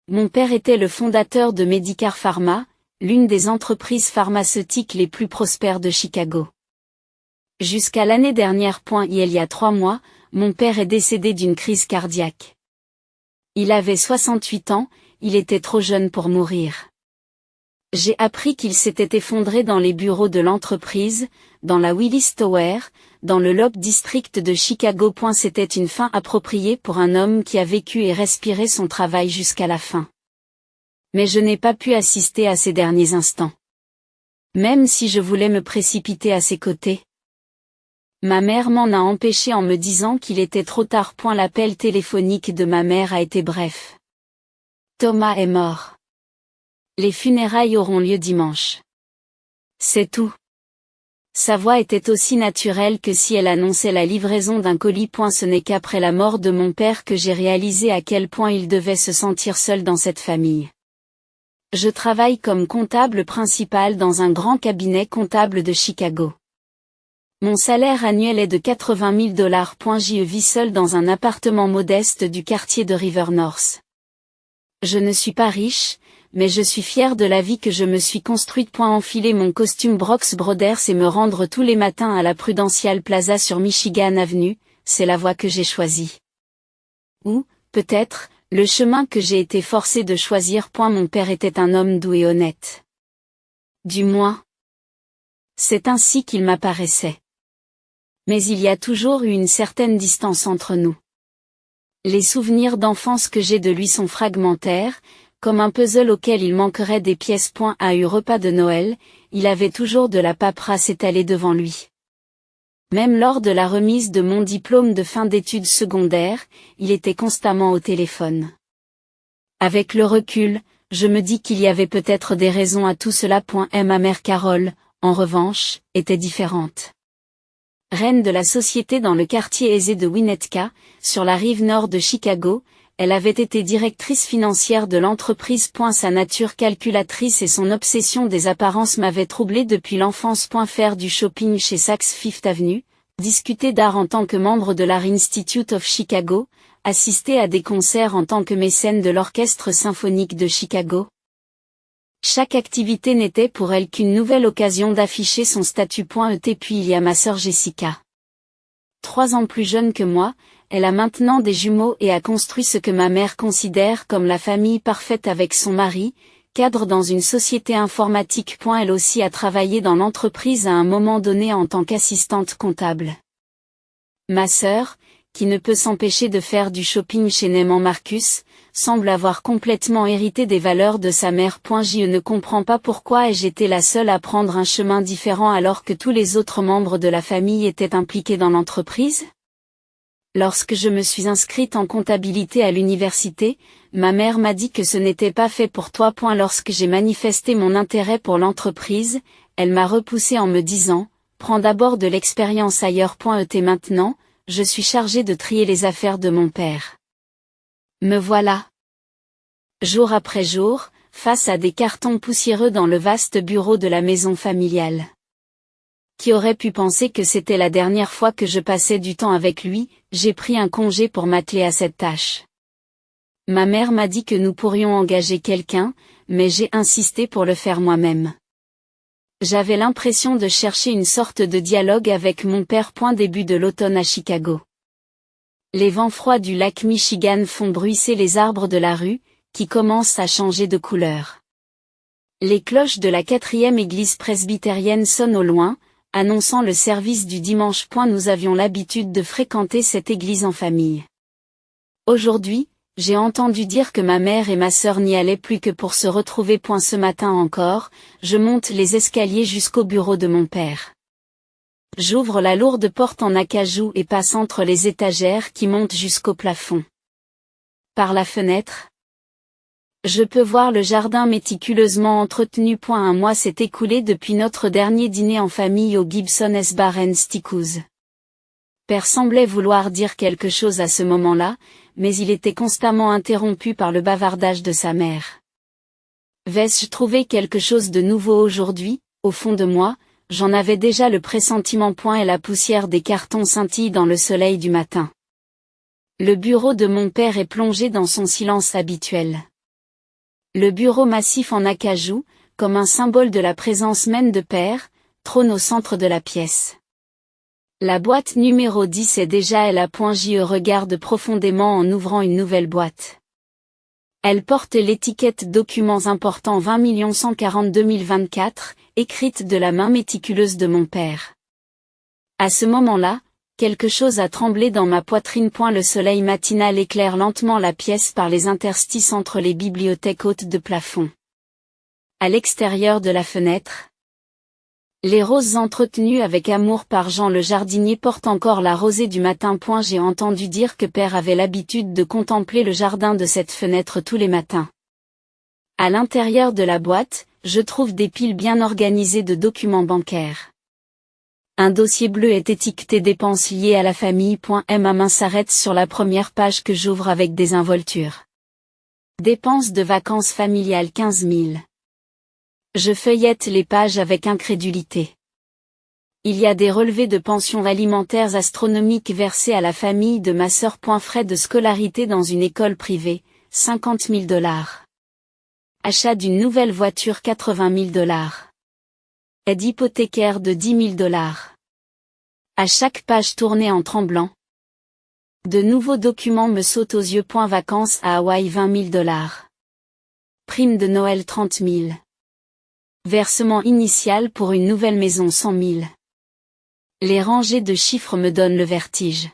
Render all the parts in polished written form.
Mon père était le fondateur de Medicare Pharma, l'une des entreprises pharmaceutiques les plus prospères de Chicago. Jusqu'à l'année dernière. Il y a 3 mois, mon père est décédé d'une crise cardiaque. Il avait 68 ans, il était trop jeune pour mourir. J'ai appris qu'il s'était effondré dans les bureaux de l'entreprise, dans la Willis Tower, dans le Lake District de Chicago. C'était une fin appropriée pour un homme qui a vécu et respiré son travail jusqu'à la fin. Mais je n'ai pas pu assister à ces derniers instants. Même si je voulais me précipiter à ses côtés. Ma mère m'en a empêché en me disant qu'il était trop tard. L'appel téléphonique de ma mère a été bref. Thomas est mort. Les funérailles auront lieu dimanche. C'est tout. Sa voix était aussi naturelle que si elle annonçait la livraison d'un colis. Ce n'est qu'après la mort de mon père que j'ai réalisé à quel point il devait se sentir seul dans cette famille. Je travaille comme comptable principal dans un grand cabinet comptable de Chicago. Mon salaire annuel est de $80 000. Je vis seul dans un appartement modeste du quartier de River North. Je ne suis pas riche, mais je suis fier de la vie que je me suis construite. Enfiler mon costume Brooks Brothers et me rendre tous les matins à la Prudential Plaza sur Michigan Avenue, c'est la voie que j'ai choisie. Ou, peut-être, le chemin que j'ai été forcé de choisir. Mon père était un homme doux et honnête. Du moins, c'est ainsi qu'il m'apparaissait. Mais il y a toujours eu une certaine distance entre nous. Les souvenirs d'enfance que j'ai de lui sont fragmentaires, comme un puzzle auquel il manquerait des pièces. À un repas de Noël, il avait toujours de la paperasse étalée devant lui. Même lors de la remise de mon diplôme de fin d'études secondaires, il était constamment au téléphone. Avec le recul, je me dis qu'il y avait peut-être des raisons à tout cela. Ma mère Carole, en revanche, était différente. Reine de la société dans le quartier aisé de Winnetka, sur la rive nord de Chicago, elle avait été directrice financière de l'entreprise. Sa nature calculatrice et son obsession des apparences m'avaient troublé depuis l'enfance. Faire du shopping chez Saks Fifth Avenue, discuter d'art en tant que membre de l'Art Institute of Chicago, assister à des concerts en tant que mécène de l'Orchestre symphonique de Chicago. Chaque activité n'était pour elle qu'une nouvelle occasion d'afficher son statut. Puis il y a ma sœur Jessica. 3 ans plus jeune que moi, elle a maintenant des jumeaux et a construit ce que ma mère considère comme la famille parfaite avec son mari, cadre dans une société informatique. Elle aussi a travaillé dans l'entreprise à un moment donné en tant qu'assistante comptable. Ma sœur, qui ne peut s'empêcher de faire du shopping chez Neiman Marcus, semble avoir complètement hérité des valeurs de sa mère. Je ne comprends pas pourquoi j'étais la seule à prendre un chemin différent alors que tous les autres membres de la famille étaient impliqués dans l'entreprise. Lorsque je me suis inscrite en comptabilité à l'université, ma mère m'a dit que ce n'était pas fait pour toi. Lorsque j'ai manifesté mon intérêt pour l'entreprise, elle m'a repoussé en me disant, prends d'abord de l'expérience ailleurs. Maintenant, je suis chargée de trier les affaires de mon père. Me voilà. Jour après jour, face à des cartons poussiéreux dans le vaste bureau de la maison familiale. Qui aurait pu penser que c'était la dernière fois que je passais du temps avec lui? J'ai pris un congé pour m'atteler à cette tâche. Ma mère m'a dit que nous pourrions engager quelqu'un, mais j'ai insisté pour le faire moi-même. J'avais l'impression de chercher une sorte de dialogue avec mon père. Début de l'automne à Chicago. Les vents froids du lac Michigan font bruisser les arbres de la rue, qui commencent à changer de couleur. Les cloches de la 4e église presbytérienne sonnent au loin, annonçant le service du dimanche. Nous avions l'habitude de fréquenter cette église en famille. Aujourd'hui, j'ai entendu dire que ma mère et ma sœur n'y allaient plus que pour se retrouver. Ce matin encore, je monte les escaliers jusqu'au bureau de mon père. J'ouvre la lourde porte en acajou et passe entre les étagères qui montent jusqu'au plafond. Par la fenêtre, je peux voir le jardin méticuleusement entretenu. Un mois s'est écoulé depuis notre dernier dîner en famille au Gibson S Bar and Steakhouse. Père semblait vouloir dire quelque chose à ce moment-là, mais il était constamment interrompu par le bavardage de sa mère. Vais-je trouver quelque chose de nouveau aujourd'hui? Au fond de moi, j'en avais déjà le pressentiment. Et la poussière des cartons scintille dans le soleil du matin. Le bureau de mon père est plongé dans son silence habituel. Le bureau massif en acajou, comme un symbole de la présence même de père, trône au centre de la pièce. La boîte numéro 10 est déjà elle à .je regarde profondément en ouvrant une nouvelle boîte. Elle porte l'étiquette Documents importants 20 140 2024, écrite de la main méticuleuse de mon père. À ce moment-là, quelque chose a tremblé dans ma poitrine. Le soleil matinal éclaire lentement la pièce par les interstices entre les bibliothèques hautes de plafond. À l'extérieur de la fenêtre, les roses entretenues avec amour par Jean le jardinier portent encore la rosée du matin. J'ai entendu dire que père avait l'habitude de contempler le jardin de cette fenêtre tous les matins. À l'intérieur de la boîte, je trouve des piles bien organisées de documents bancaires. Un dossier bleu est étiqueté dépenses liées à la famille. Ma main s'arrête sur la première page que j'ouvre avec désinvolture. Dépenses de vacances familiales 15 000. Je feuillette les pages avec incrédulité. Il y a des relevés de pensions alimentaires astronomiques versés à la famille de ma sœur. Frais de scolarité dans une école privée, 50 000 $. Achat d'une nouvelle voiture 80 000 $. Aide hypothécaire de 10 000 $. À chaque page tournée en tremblant, de nouveaux documents me sautent aux yeux. Vacances à Hawaï 20 000 $. Prime de Noël 30 000. Versement initial pour une nouvelle maison 100 000. Les rangées de chiffres me donnent le vertige.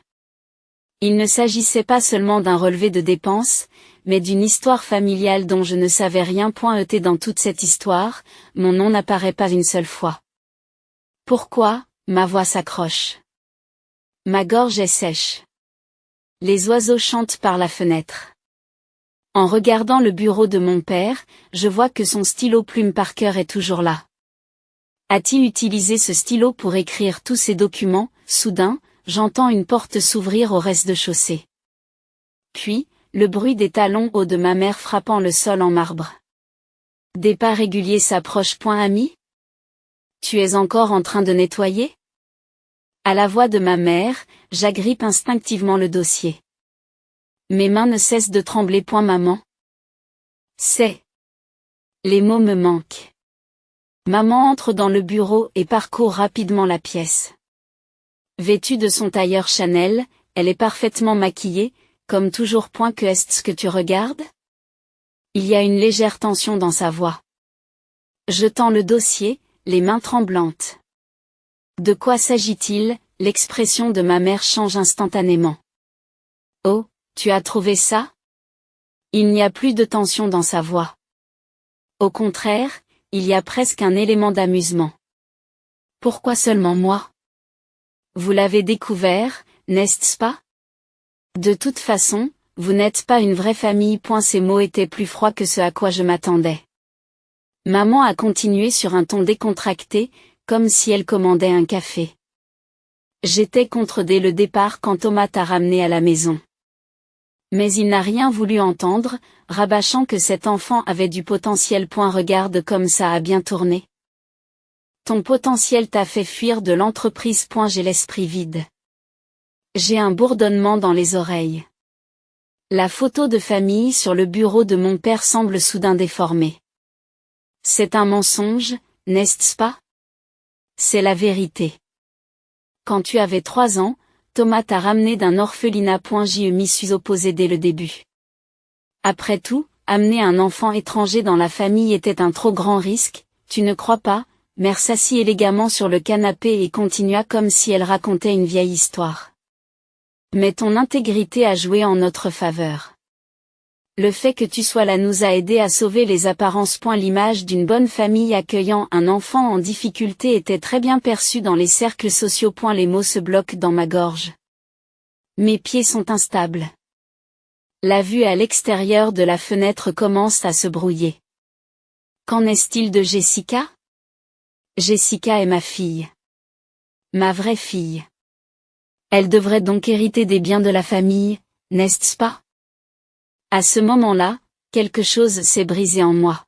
Il ne s'agissait pas seulement d'un relevé de dépenses, mais d'une histoire familiale dont je ne savais rien. Dans toute cette histoire, mon nom n'apparaît pas une seule fois. Pourquoi? Ma voix s'accroche. Ma gorge est sèche. Les oiseaux chantent par la fenêtre. En regardant le bureau de mon père, je vois que son stylo plume Parker est toujours là. A-t-il utilisé ce stylo pour écrire tous ces documents? Soudain, j'entends une porte s'ouvrir au rez-de-chaussée. Puis, le bruit des talons hauts de ma mère frappant le sol en marbre. Des pas réguliers s'approchent. Ami? Tu es encore en train de nettoyer? À la voix de ma mère, j'agrippe instinctivement le dossier. Mes mains ne cessent de trembler. Maman? C'est. Les mots me manquent. Maman entre dans le bureau et parcourt rapidement la pièce. Vêtue de son tailleur Chanel, elle est parfaitement maquillée, comme toujours. Que est-ce que tu regardes? Il y a une légère tension dans sa voix. Je tends le dossier, les mains tremblantes. De quoi s'agit-il? L'expression de ma mère change instantanément. Oh, tu as trouvé ça? Il n'y a plus de tension dans sa voix. Au contraire, il y a presque un élément d'amusement. Pourquoi seulement moi? Vous l'avez découvert, n'est-ce pas? De toute façon, vous n'êtes pas une vraie famille. Ces mots étaient plus froids que ce à quoi je m'attendais. Maman a continué sur un ton décontracté, comme si elle commandait un café. J'étais contre dès le départ quand Thomas t'a ramené à la maison. Mais il n'a rien voulu entendre, rabâchant que cet enfant avait du potentiel. Regarde comme ça a bien tourné. Ton potentiel t'a fait fuir de l'entreprise. J'ai l'esprit vide. J'ai un bourdonnement dans les oreilles. La photo de famille sur le bureau de mon père semble soudain déformée. C'est un mensonge, n'est-ce pas? C'est la vérité. Quand tu avais 3 ans, Thomas t'a ramené d'un orphelinat. Je m'y suis opposé dès le début. Après tout, amener un enfant étranger dans la famille était un trop grand risque, tu ne crois pas? Mère s'assit élégamment sur le canapé et continua comme si elle racontait une vieille histoire. Mais ton intégrité a joué en notre faveur. Le fait que tu sois là nous a aidé à sauver les apparences. L'image d'une bonne famille accueillant un enfant en difficulté était très bien perçue dans les cercles sociaux. Les mots se bloquent dans ma gorge. Mes pieds sont instables. La vue à l'extérieur de la fenêtre commence à se brouiller. Qu'en est-il de Jessica? Jessica est ma fille. Ma vraie fille. Elle devrait donc hériter des biens de la famille, n'est-ce pas? À ce moment-là, quelque chose s'est brisé en moi.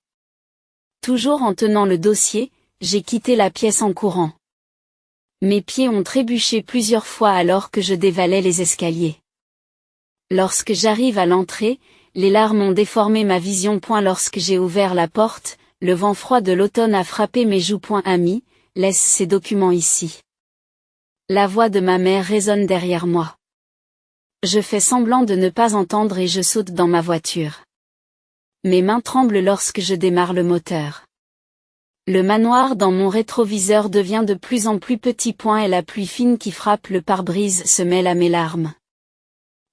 Toujours en tenant le dossier, j'ai quitté la pièce en courant. Mes pieds ont trébuché plusieurs fois alors que je dévalais les escaliers. Lorsque j'arrive à l'entrée, les larmes ont déformé ma vision. Lorsque j'ai ouvert la porte, le vent froid de l'automne a frappé mes joues. Ami, laisse ces documents ici. La voix de ma mère résonne derrière moi. Je fais semblant de ne pas entendre et je saute dans ma voiture. Mes mains tremblent lorsque je démarre le moteur. Le manoir dans mon rétroviseur devient de plus en plus petit. Et la pluie fine qui frappe le pare-brise se mêle à mes larmes.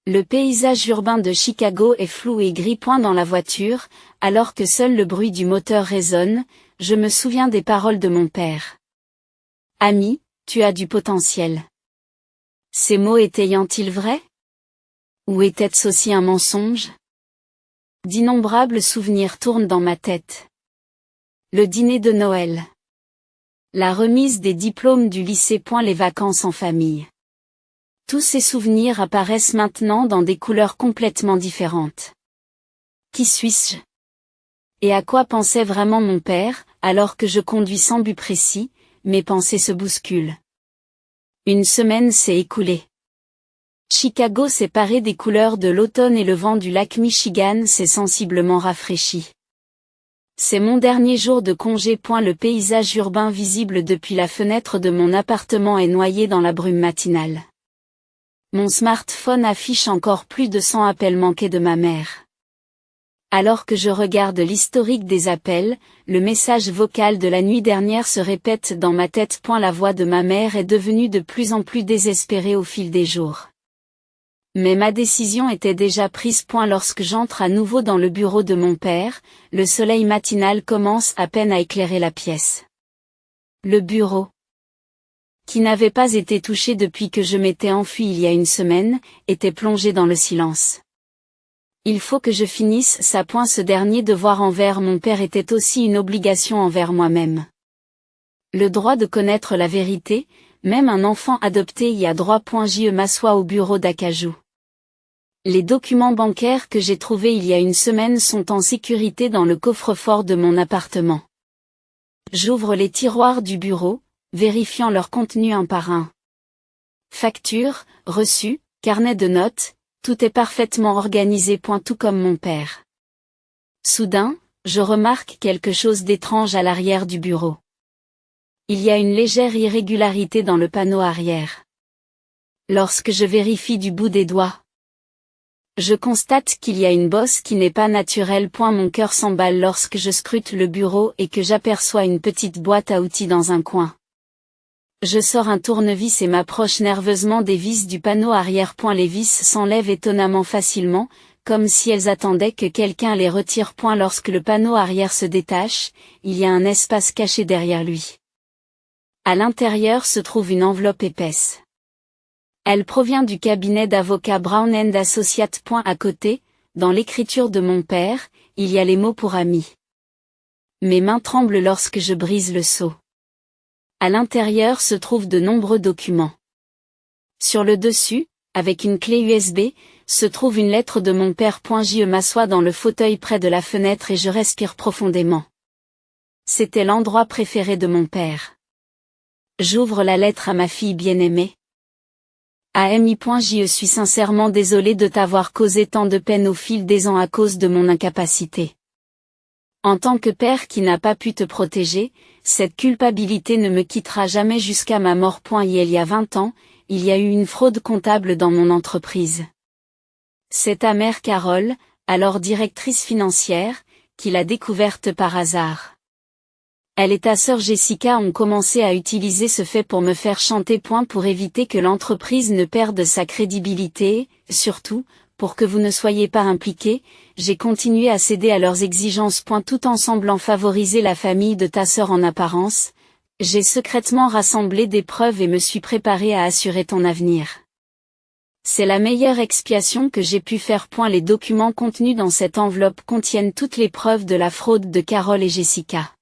Le paysage urbain de Chicago est flou et gris. Dans la voiture, alors que seul le bruit du moteur résonne, je me souviens des paroles de mon père. Ami, tu as du potentiel. Ces mots étaient-ils vrais? Ou était-ce aussi un mensonge? D'innombrables souvenirs tournent dans ma tête. Le dîner de Noël. La remise des diplômes du lycée. Les vacances en famille. Tous ces souvenirs apparaissent maintenant dans des couleurs complètement différentes. Qui suis-je? Et à quoi pensait vraiment mon père, alors que je conduis sans but précis, mes pensées se bousculent. Une semaine s'est écoulée. Chicago s'est paré des couleurs de l'automne et le vent du lac Michigan s'est sensiblement rafraîchi. C'est mon dernier jour de congé. Le paysage urbain visible depuis la fenêtre de mon appartement est noyé dans la brume matinale. Mon smartphone affiche encore plus de 100 appels manqués de ma mère. Alors que je regarde l'historique des appels, le message vocal de la nuit dernière se répète dans ma tête. La voix de ma mère est devenue de plus en plus désespérée au fil des jours. Mais ma décision était déjà prise. Lorsque j'entre à nouveau dans le bureau de mon père, le soleil matinal commence à peine à éclairer la pièce. Le bureau, qui n'avait pas été touché depuis que je m'étais enfui il y a une semaine, était plongé dans le silence. Il faut que je finisse ça. Ce dernier devoir envers mon père était aussi une obligation envers moi-même. Le droit de connaître la vérité, même un enfant adopté y a droit. Je m'assois au bureau d'acajou. Les documents bancaires que j'ai trouvés il y a une semaine sont en sécurité dans le coffre-fort de mon appartement. J'ouvre les tiroirs du bureau, vérifiant leur contenu un par un. Factures, reçus, carnet de notes, tout est parfaitement organisé. Tout comme mon père. Soudain, je remarque quelque chose d'étrange à l'arrière du bureau. Il y a une légère irrégularité dans le panneau arrière. Lorsque je vérifie du bout des doigts, je constate qu'il y a une bosse qui n'est pas naturelle. Mon cœur s'emballe lorsque je scrute le bureau et que j'aperçois une petite boîte à outils dans un coin. Je sors un tournevis et m'approche nerveusement des vis du panneau arrière. Les vis s'enlèvent étonnamment facilement, comme si elles attendaient que quelqu'un les retire. Lorsque le panneau arrière se détache, il y a un espace caché derrière lui. À l'intérieur se trouve une enveloppe épaisse. Elle provient du cabinet d'avocats Brown & Associates. À côté, dans l'écriture de mon père, il y a les mots pour ami. Mes mains tremblent lorsque je brise le sceau. À l'intérieur se trouvent de nombreux documents. Sur le dessus, avec une clé USB, se trouve une lettre de mon père. Je m'assois dans le fauteuil près de la fenêtre et je respire profondément. C'était l'endroit préféré de mon père. J'ouvre la lettre à ma fille bien-aimée. Ami. Je suis sincèrement désolé de t'avoir causé tant de peine au fil des ans à cause de mon incapacité. En tant que père qui n'a pas pu te protéger, cette culpabilité ne me quittera jamais jusqu'à ma mort. Il y a 20 ans, il y a eu une fraude comptable dans mon entreprise. C'est ta mère Carole, alors directrice financière, qui l'a découverte par hasard. Elle et ta sœur Jessica ont commencé à utiliser ce fait pour me faire chanter. Pour éviter que l'entreprise ne perde sa crédibilité, et, surtout, pour que vous ne soyez pas impliqués, j'ai continué à céder à leurs exigences. Tout en semblant favoriser la famille de ta sœur en apparence, j'ai secrètement rassemblé des preuves et me suis préparé à assurer ton avenir. C'est la meilleure expiation que j'ai pu faire. Les documents contenus dans cette enveloppe contiennent toutes les preuves de la fraude de Carole et Jessica.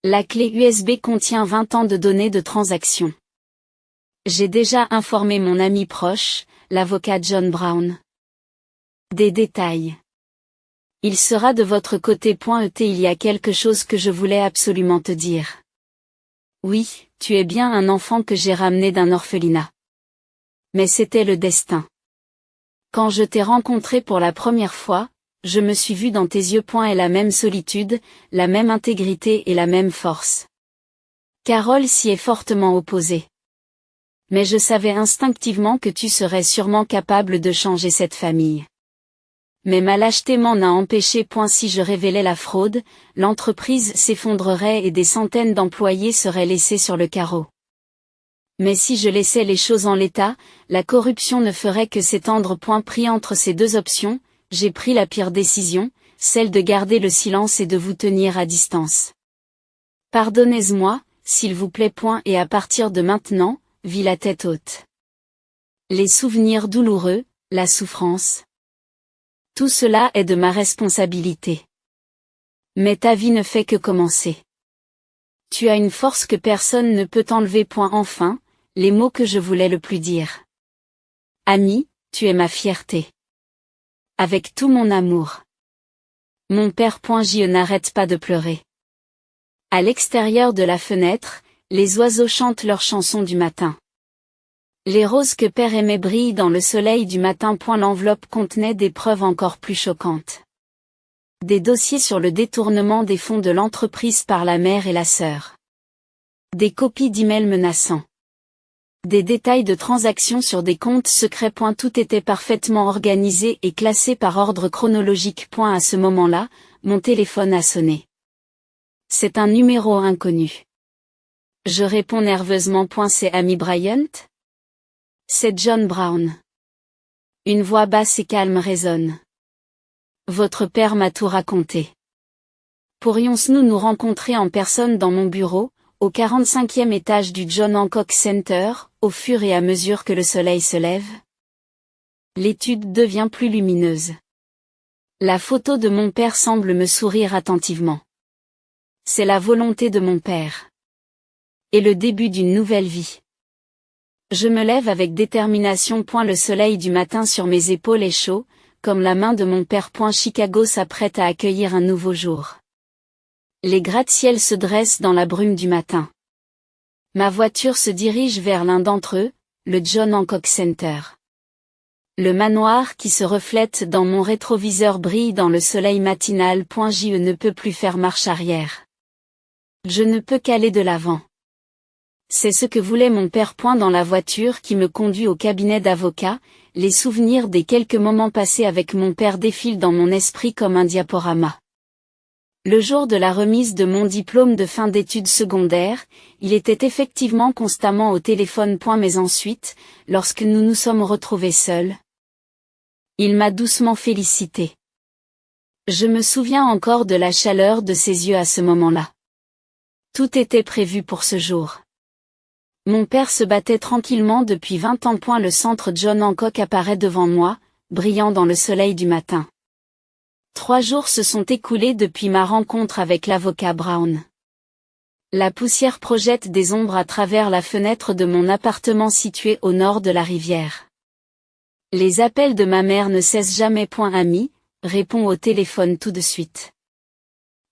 La clé USB contient 20 ans de données de transaction. J'ai déjà informé mon ami proche, l'avocat John Brown. Des détails. Il sera de votre côté. Il y a quelque chose que je voulais absolument te dire. Oui, tu es bien un enfant que j'ai ramené d'un orphelinat. Mais c'était le destin. Quand je t'ai rencontré pour la première fois, je me suis vu dans tes yeux. Et la même solitude, la même intégrité et la même force. Carole s'y est fortement opposée. Mais je savais instinctivement que tu serais sûrement capable de changer cette famille. Mais ma lâcheté m'en a empêché. Si je révélais la fraude, l'entreprise s'effondrerait et des centaines d'employés seraient laissés sur le carreau. Mais si je laissais les choses en l'état, la corruption ne ferait que s'étendre. Pris entre ces deux options, j'ai pris la pire décision, celle de garder le silence et de vous tenir à distance. Pardonnez-moi, s'il vous plaît. Et à partir de maintenant, vis la tête haute. Les souvenirs douloureux, la souffrance. Tout cela est de ma responsabilité. Mais ta vie ne fait que commencer. Tu as une force que personne ne peut enlever. Enfin, les mots que je voulais le plus dire. Ami, tu es ma fierté. Avec tout mon amour. Mon père. Je n'arrête pas de pleurer. À l'extérieur de la fenêtre, les oiseaux chantent leurs chansons du matin. Les roses que père aimait brillent dans le soleil du matin. L'enveloppe contenait des preuves encore plus choquantes. Des dossiers sur le détournement des fonds de l'entreprise par la mère et la sœur. Des copies d'emails menaçants. Des détails de transactions sur des comptes secrets. Tout était parfaitement organisé et classé par ordre chronologique. À ce moment-là, mon téléphone a sonné. C'est un numéro inconnu. Je réponds nerveusement. C'est Amy Bryant? C'est John Brown. Une voix basse et calme résonne. Votre père m'a tout raconté. Pourrions-nous nous rencontrer en personne dans mon bureau, au 45e étage du John Hancock Center, au fur et à mesure que le soleil se lève? L'étude devient plus lumineuse. La photo de mon père semble me sourire attentivement. C'est la volonté de mon père. Et le début d'une nouvelle vie. Je me lève avec détermination. Le soleil du matin sur mes épaules est chaud, comme la main de mon père. Chicago s'apprête à accueillir un nouveau jour. Les gratte-ciels se dressent dans la brume du matin. Ma voiture se dirige vers l'un d'entre eux, le John Hancock Center. Le manoir qui se reflète dans mon rétroviseur brille dans le soleil matinal. Je ne peux plus faire marche arrière. Je ne peux qu'aller de l'avant. C'est ce que voulait mon père. Dans la voiture qui me conduit au cabinet d'avocat, les souvenirs des quelques moments passés avec mon père défilent dans mon esprit comme un diaporama. Le jour de la remise de mon diplôme de fin d'études secondaires, il était effectivement constamment au téléphone. Mais ensuite, lorsque nous nous sommes retrouvés seuls, il m'a doucement félicité. Je me souviens encore de la chaleur de ses yeux à ce moment-là. Tout était prévu pour ce jour. Mon père se battait tranquillement depuis 20 ans. Le centre John Hancock apparaît devant moi, brillant dans le soleil du matin. 3 jours se sont écoulés depuis ma rencontre avec l'avocat Brown. La poussière projette des ombres à travers la fenêtre de mon appartement situé au nord de la rivière. Les appels de ma mère ne cessent jamais. Ami, répond au téléphone tout de suite.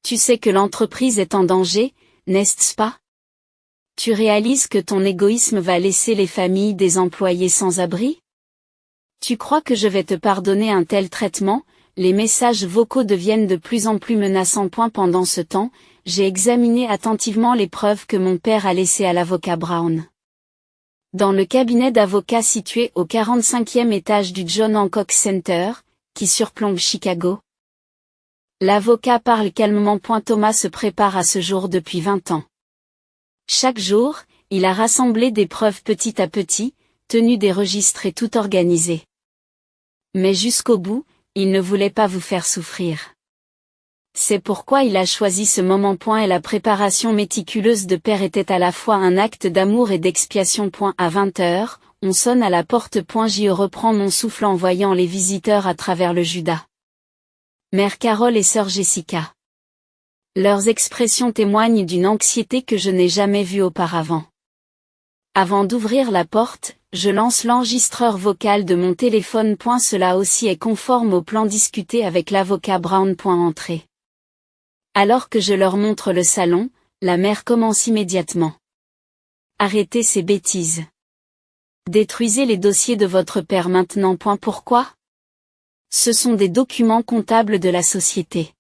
Tu sais que l'entreprise est en danger, n'est-ce pas? Tu réalises que ton égoïsme va laisser les familles des employés sans abri? Tu crois que je vais te pardonner un tel traitement? Les messages vocaux deviennent de plus en plus menaçants. Pendant ce temps, j'ai examiné attentivement les preuves que mon père a laissées à l'avocat Brown. Dans le cabinet d'avocat situé au 45e étage du John Hancock Center, qui surplombe Chicago. L'avocat parle calmement. Thomas se prépare à ce jour depuis 20 ans. Chaque jour, il a rassemblé des preuves petit à petit, tenu des registres et tout organisé. Mais jusqu'au bout, il ne voulait pas vous faire souffrir. C'est pourquoi il a choisi ce moment. Et la préparation méticuleuse de père était à la fois un acte d'amour et d'expiation. À 20h, on sonne à la porte. Je reprends mon souffle en voyant les visiteurs à travers le Judas. Mère Carole et sœur Jessica. Leurs expressions témoignent d'une anxiété que je n'ai jamais vue auparavant. Avant d'ouvrir la porte, je lance l'enregistreur vocal de mon téléphone. Cela aussi est conforme au plan discuté avec l'avocat Brown. Entrée. Alors que je leur montre le salon, la mère commence immédiatement. Arrêtez ces bêtises. Détruisez les dossiers de votre père maintenant. Pourquoi? Ce sont des documents comptables de la société.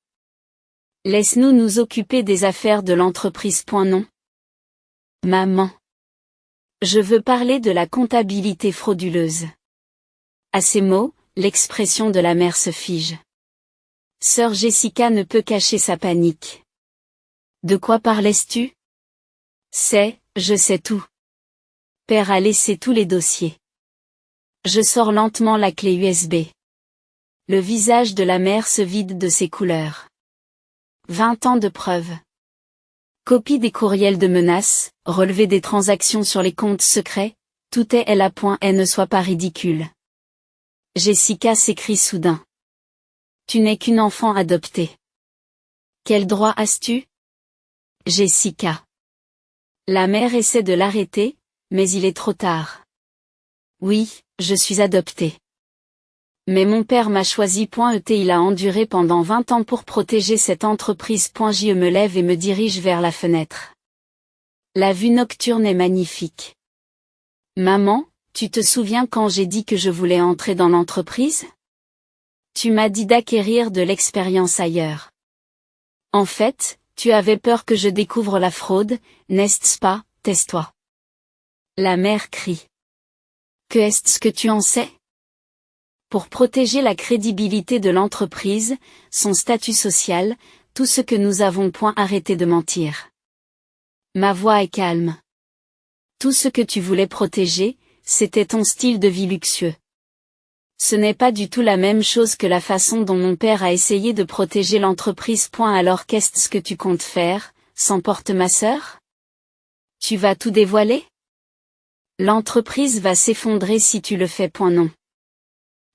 Laisse-nous nous occuper des affaires de l'entreprise. Non. Maman. Je veux parler de la comptabilité frauduleuse. À ces mots, l'expression de la mère se fige. Sœur Jessica ne peut cacher sa panique. De quoi parlais-tu? Je sais tout. Père a laissé tous les dossiers. Je sors lentement la clé USB. Le visage de la mère se vide de ses couleurs. 20 ans de preuves. Copie des courriels de menaces, relevé des transactions sur les comptes secrets, tout est à point et ne soit pas ridicule. Jessica s'écrie soudain. Tu n'es qu'une enfant adoptée. Quel droit as-tu? Jessica. La mère essaie de l'arrêter, mais il est trop tard. Oui, je suis adoptée. Mais mon père m'a choisi. Il a enduré pendant 20 ans pour protéger cette entreprise. Je me lève et me dirige vers la fenêtre. La vue nocturne est magnifique. Maman, tu te souviens quand j'ai dit que je voulais entrer dans l'entreprise? Tu m'as dit d'acquérir de l'expérience ailleurs. En fait, tu avais peur que je découvre la fraude, n'est-ce pas? Tais-toi. La mère crie. Que est-ce que tu en sais? Pour protéger la crédibilité de l'entreprise, son statut social, tout ce que nous avons arrêté de mentir. Ma voix est calme. Tout ce que tu voulais protéger, c'était ton style de vie luxueux. Ce n'est pas du tout la même chose que la façon dont mon père a essayé de protéger l'entreprise. Alors qu'est-ce que tu comptes faire, s'emporte ma sœur? Tu vas tout dévoiler? L'entreprise va s'effondrer si tu le fais. Non.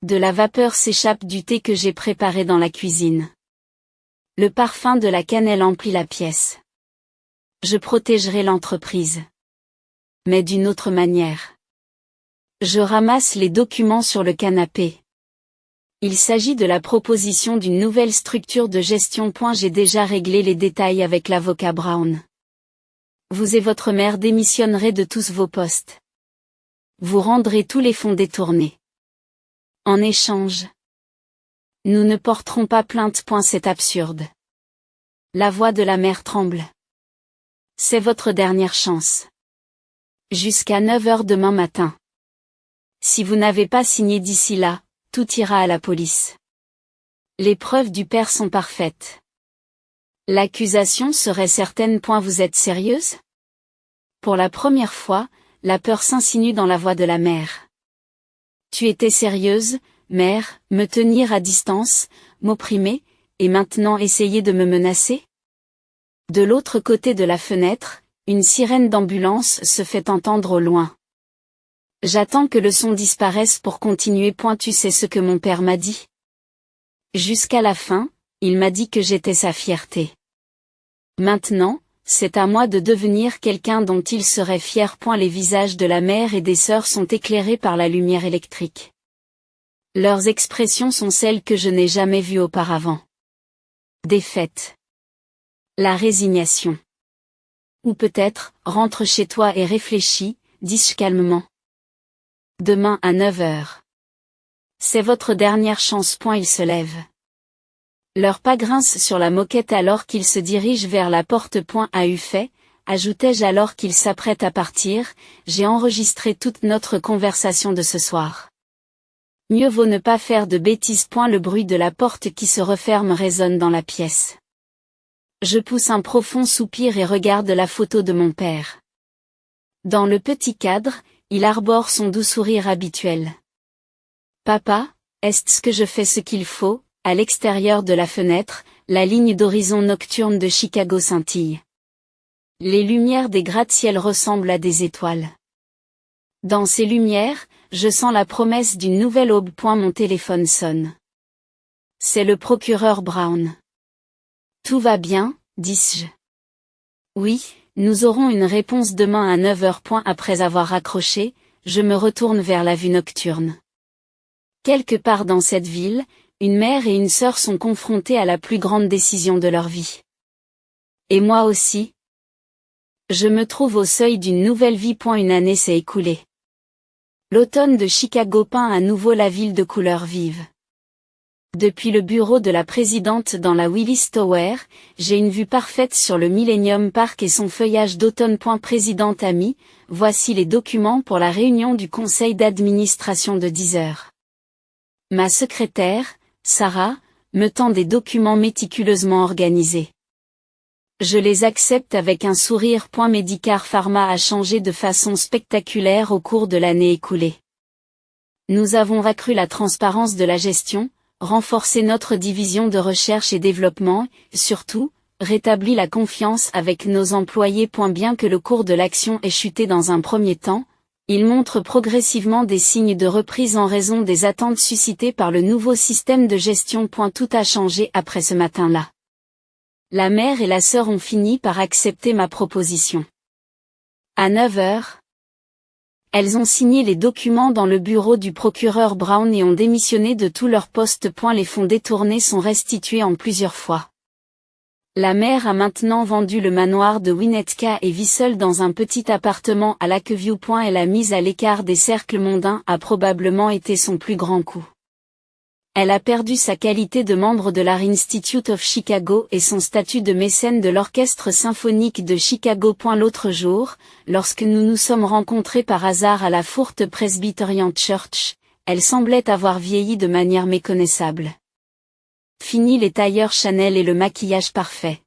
De la vapeur s'échappe du thé que j'ai préparé dans la cuisine. Le parfum de la cannelle emplit la pièce. Je protégerai l'entreprise. Mais d'une autre manière. Je ramasse les documents sur le canapé. Il s'agit de la proposition d'une nouvelle structure de gestion. J'ai déjà réglé les détails avec l'avocat Brown. Vous et votre mère démissionnerez de tous vos postes. Vous rendrez tous les fonds détournés. En échange, nous ne porterons pas plainte. C'est absurde. La voix de la mère tremble. C'est votre dernière chance. Jusqu'à 9 heures demain matin. Si vous n'avez pas signé d'ici là, tout ira à la police. Les preuves du père sont parfaites. L'accusation serait certaine. Vous êtes sérieuse? Pour la première fois, la peur s'insinue dans la voix de la mère. Tu étais sérieuse, mère, me tenir à distance, m'opprimer, et maintenant essayer de me menacer? De l'autre côté de la fenêtre, une sirène d'ambulance se fait entendre au loin. J'attends que le son disparaisse pour continuer. Tu sais ce que mon père m'a dit? Jusqu'à la fin, il m'a dit que j'étais sa fierté. Maintenant, c'est à moi de devenir quelqu'un dont il serait fier. Les visages de la mère et des sœurs sont éclairés par la lumière électrique. Leurs expressions sont celles que je n'ai jamais vues auparavant. Défaite. La résignation. Ou peut-être, rentre chez toi et réfléchis, dis-je calmement. Demain à 9 heures. C'est votre dernière chance. Il se lève. Leurs pas grincent sur la moquette alors qu'ils se dirigent vers la porte. A eu fait, ajoutai-je alors qu'ils s'apprêtent à partir, j'ai enregistré toute notre conversation de ce soir. Mieux vaut ne pas faire de bêtises. Le bruit de la porte qui se referme résonne dans la pièce. Je pousse un profond soupir et regarde la photo de mon père. Dans le petit cadre, il arbore son doux sourire habituel. Papa, est-ce que je fais ce qu'il faut? À l'extérieur de la fenêtre, la ligne d'horizon nocturne de Chicago scintille. Les lumières des gratte-ciel ressemblent à des étoiles. Dans ces lumières, je sens la promesse d'une nouvelle aube. Mon téléphone sonne. C'est le procureur Brown. Tout va bien, dis-je. Oui, nous aurons une réponse demain à 9 heures. Après avoir raccroché, je me retourne vers la vue nocturne. Quelque part dans cette ville, une mère et une sœur sont confrontées à la plus grande décision de leur vie. Et moi aussi. Je me trouve au seuil d'une nouvelle vie. Une année s'est écoulée. L'automne de Chicago peint à nouveau la ville de couleurs vives. Depuis le bureau de la présidente dans la Willis Tower, j'ai une vue parfaite sur le Millennium Park et son feuillage d'automne. Présidente amie, voici les documents pour la réunion du conseil d'administration de 10 heures. Ma secrétaire, Sarah, me tend des documents méticuleusement organisés. Je les accepte avec un sourire. Medicare Pharma a changé de façon spectaculaire au cours de l'année écoulée. Nous avons accru la transparence de la gestion, renforcé notre division de recherche et développement, surtout, rétabli la confiance avec nos employés. Bien que le cours de l'action ait chuté dans un premier temps, il montre progressivement des signes de reprise en raison des attentes suscitées par le nouveau système de gestion. Tout a changé après ce matin-là. La mère et la sœur ont fini par accepter ma proposition. À 9 heures, elles ont signé les documents dans le bureau du procureur Brown et ont démissionné de tous leurs postes. Les fonds détournés sont restitués en plusieurs fois. La mère a maintenant vendu le manoir de Winnetka et vit seule dans un petit appartement à Lakeview. Et la mise à l'écart des cercles mondains a probablement été son plus grand coup. Elle a perdu sa qualité de membre de l'Art Institute of Chicago et son statut de mécène de l'Orchestre symphonique de Chicago. L'autre jour, lorsque nous nous sommes rencontrés par hasard à la Fort Presbyterian Church, elle semblait avoir vieilli de manière méconnaissable. Fini les tailleurs Chanel et le maquillage parfait.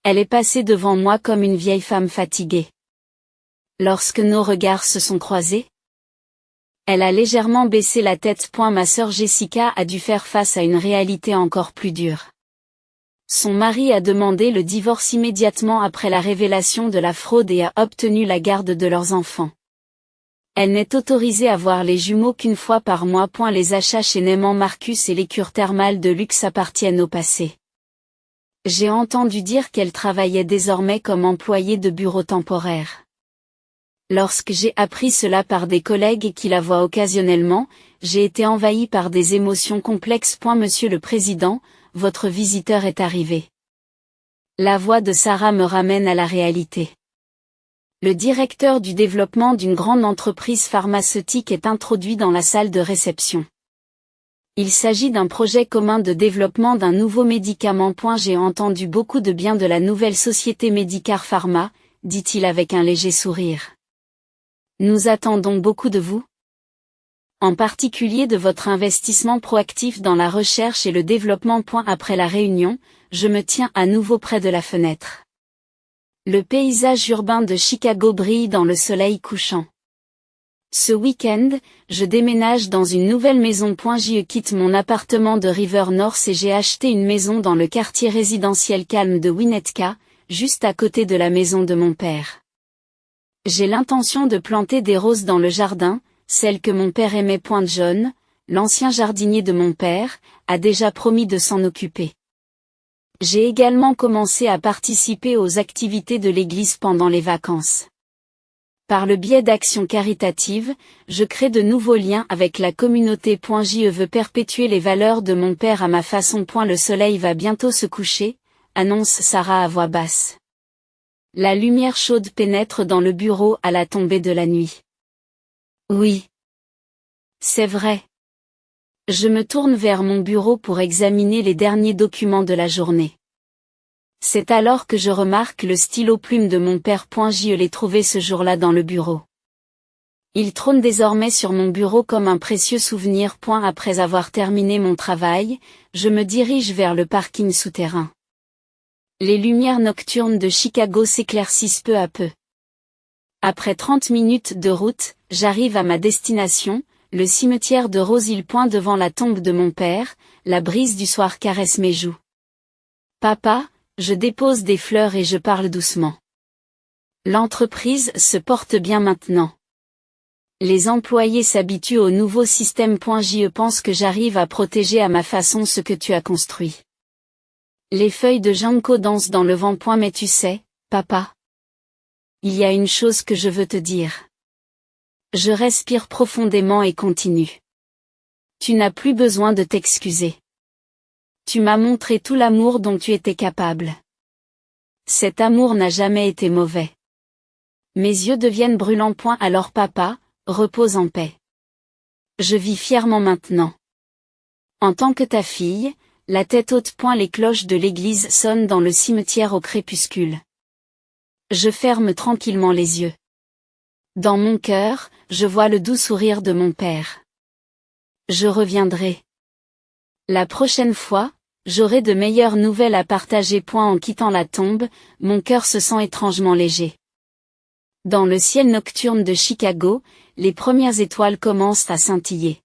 Elle est passée devant moi comme une vieille femme fatiguée. Lorsque nos regards se sont croisés, elle a légèrement baissé la tête. Ma sœur Jessica a dû faire face à une réalité encore plus dure. Son mari a demandé le divorce immédiatement après la révélation de la fraude et a obtenu la garde de leurs enfants. Elle n'est autorisée à voir les jumeaux qu'une fois par mois. Les achats chez Neiman Marcus et les cures thermales de luxe appartiennent au passé. J'ai entendu dire qu'elle travaillait désormais comme employée de bureau temporaire. Lorsque j'ai appris cela par des collègues qui la voient occasionnellement, j'ai été envahi par des émotions complexes. Monsieur le Président, votre visiteur est arrivé. La voix de Sarah me ramène à la réalité. Le directeur du développement d'une grande entreprise pharmaceutique est introduit dans la salle de réception. Il s'agit d'un projet commun de développement d'un nouveau médicament. J'ai entendu beaucoup de bien de la nouvelle société Medicare Pharma, dit-il avec un léger sourire. Nous attendons beaucoup de vous. En particulier de votre investissement proactif dans la recherche et le développement. Après la réunion, je me tiens à nouveau près de la fenêtre. Le paysage urbain de Chicago brille dans le soleil couchant. Ce week-end, je déménage dans une nouvelle maison. Je quitte mon appartement de River North et j'ai acheté une maison dans le quartier résidentiel calme de Winnetka, juste à côté de la maison de mon père. J'ai l'intention de planter des roses dans le jardin, celles que mon père aimait. John, l'ancien jardinier de mon père, a déjà promis de s'en occuper. J'ai également commencé à participer aux activités de l'église pendant les vacances. Par le biais d'actions caritatives, je crée de nouveaux liens avec la communauté. Je veux perpétuer les valeurs de mon père à ma façon. Le soleil va bientôt se coucher, annonce Sarah à voix basse. La lumière chaude pénètre dans le bureau à la tombée de la nuit. Oui. C'est vrai. Je me tourne vers mon bureau pour examiner les derniers documents de la journée. C'est alors que je remarque le stylo plume de mon père. Je l'ai trouvé ce jour-là dans le bureau. Il trône désormais sur mon bureau comme un précieux souvenir. Après avoir terminé mon travail, je me dirige vers le parking souterrain. Les lumières nocturnes de Chicago s'éclaircissent peu à peu. Après 30 minutes de route, j'arrive à ma destination, le cimetière de Rose Hill. Devant la tombe de mon père, la brise du soir caresse mes joues. Papa, je dépose des fleurs et je parle doucement. L'entreprise se porte bien maintenant. Les employés s'habituent au nouveau système. Je pense que j'arrive à protéger à ma façon ce que tu as construit. Les feuilles de ginkgo dansent dans le vent. Mais tu sais, papa, il y a une chose que je veux te dire. Je respire profondément et continue. Tu n'as plus besoin de t'excuser. Tu m'as montré tout l'amour dont tu étais capable. Cet amour n'a jamais été mauvais. Mes yeux deviennent brûlants. Alors papa, repose en paix. Je vis fièrement maintenant. En tant que ta fille, la tête haute, les cloches de l'église sonnent dans le cimetière au crépuscule. Je ferme tranquillement les yeux. Dans mon cœur, je vois le doux sourire de mon père. Je reviendrai. La prochaine fois, j'aurai de meilleures nouvelles à partager. En quittant la tombe, mon cœur se sent étrangement léger. Dans le ciel nocturne de Chicago, les premières étoiles commencent à scintiller.